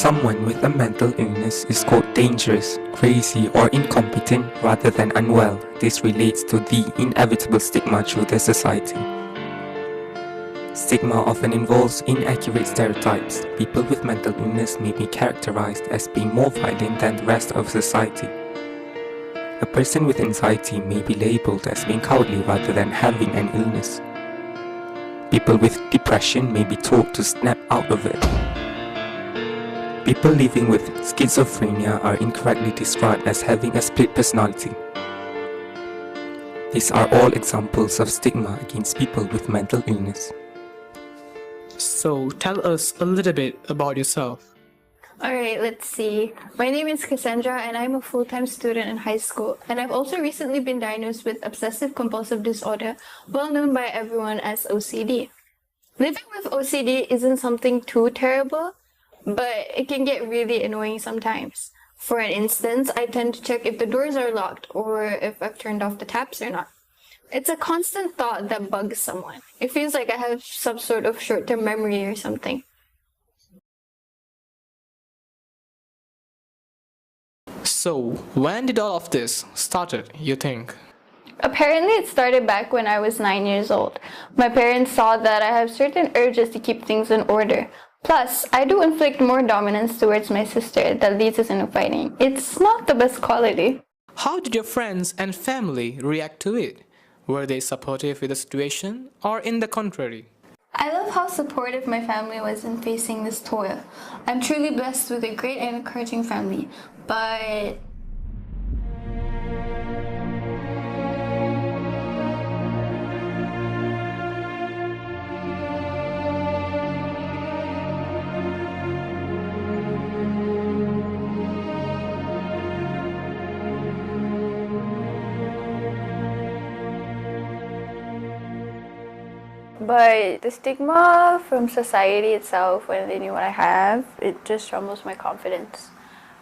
Someone with a mental illness is called dangerous, crazy, or incompetent rather than unwell. This relates to the inevitable stigma through the society. Stigma often involves inaccurate stereotypes. People with mental illness may be characterized as being more violent than the rest of society. A person with anxiety may be labeled as being cowardly rather than having an illness. People with depression may be told to snap out of it. People living with schizophrenia are incorrectly described as having a split personality. These are all examples of stigma against people with mental illness. So tell us a little bit about yourself. Alright, let's see. My name is Cassandra and I'm a full-time student in high school, and I've also recently been diagnosed with obsessive compulsive disorder, well known by everyone as OCD. Living with OCD isn't something too terrible, but it can get really annoying sometimes. For an instance, I tend to check if the doors are locked or if I've turned off the taps or not. It's a constant thought that bugs someone. It feels like I have some sort of short-term memory or something. So when did all of this started, you think? Apparently, it started back when I was 9 years old. My parents saw that I have certain urges to keep things in order. Plus, I do inflict more dominance towards my sister that leads us into fighting. It's not the best quality. How did your friends and family react to it? Were they supportive with the situation or in the contrary? I love how supportive my family was in facing this toil. I'm truly blessed with a great and encouraging family, but the stigma from society itself, when they knew what I have, it just rumbles my confidence.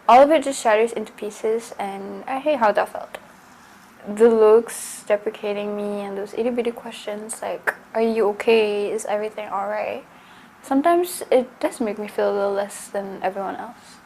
All of it just shatters into pieces, and I hate how that felt. The looks deprecating me and those itty-bitty questions like, are you okay? Is everything alright? Sometimes it does make me feel a little less than everyone else.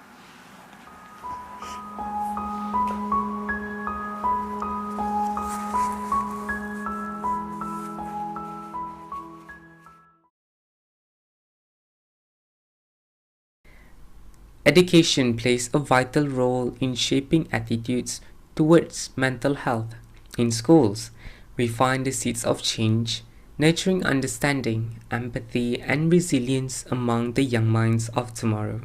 Education plays a vital role in shaping attitudes towards mental health. In schools, we find the seeds of change, nurturing understanding, empathy, and resilience among the young minds of tomorrow.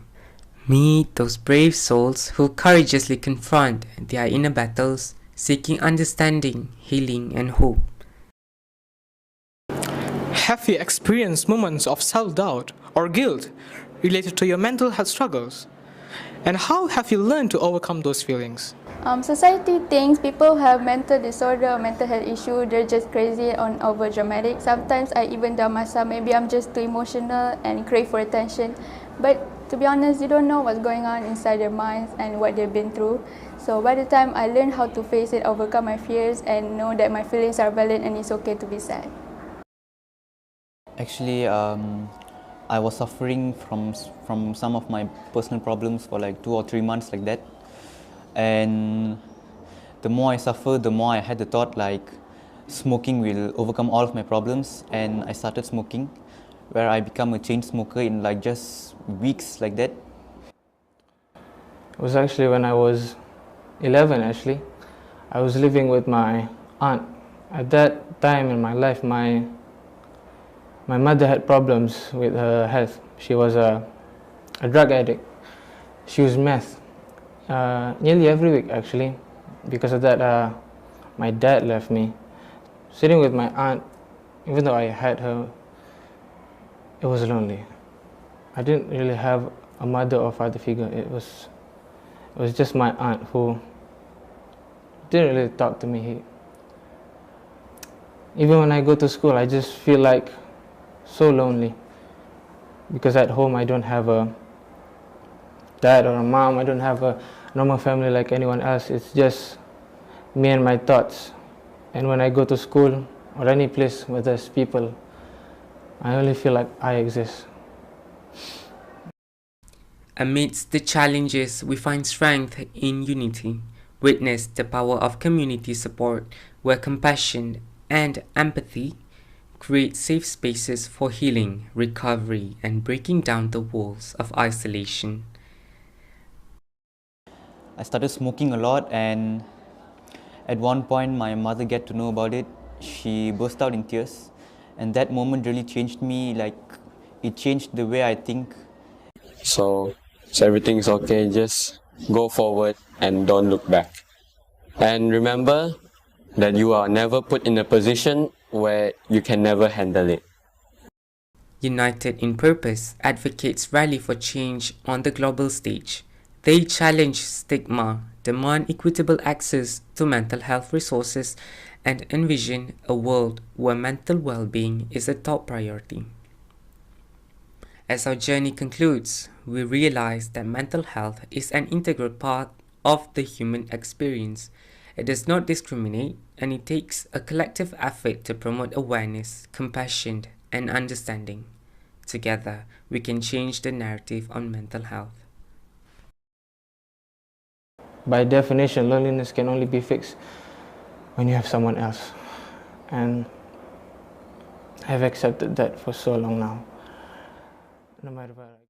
Meet those brave souls who courageously confront their inner battles, seeking understanding, healing, and hope. Have you experienced moments of self-doubt or guilt related to your mental health struggles? And how have you learned to overcome those feelings? Society thinks people who have mental disorder or mental health issue, they're just crazy or over dramatic. Sometimes I even doubt myself, maybe I'm just too emotional and crave for attention. But to be honest, you don't know what's going on inside their minds and what they've been through. So by the time I learned how to face it, overcome my fears, and know that my feelings are valid and it's okay to be sad. Actually, I was suffering from some of my personal problems for like 2 or 3 months like that. And the more I suffered, the more I had the thought like smoking will overcome all of my problems, and I started smoking, where I become a chain smoker in like just weeks like that. It was actually when I was 11 actually. I was living with my aunt. At that time in my life, my mother had problems with her health. She was a drug addict. She used meth nearly every week actually. Because of that, my dad left me. Sitting with my aunt, even though I had her, it was lonely. I didn't really have a mother or father figure. It was just my aunt who didn't really talk to me. Even when I go to school, I just feel like so lonely, because at home I don't have a dad or a mom. I don't have a normal family like anyone else. It's just me and my thoughts. And when I go to school or any place where there's people, I only feel like I exist. Amidst the challenges, we find strength in unity. Witness the power of community support, where compassion and empathy create safe spaces for healing, recovery, and breaking down the walls of isolation. I started smoking a lot, and at one point my mother get to know about it. She burst out in tears, and that moment really changed me. Like, it changed the way I think. So everything's okay, just go forward and don't look back. And remember that you are never put in a position where you can never handle it. United in purpose, advocates rally for change on the global stage. They challenge stigma, demand equitable access to mental health resources, and envision a world where mental well-being is a top priority. As our journey concludes, we realize that mental health is an integral part of the human experience. It does not discriminate, and it takes a collective effort to promote awareness, compassion, and understanding. Together, we can change the narrative on mental health. By definition, loneliness can only be fixed when you have someone else. And I've accepted that for so long now. No matter what.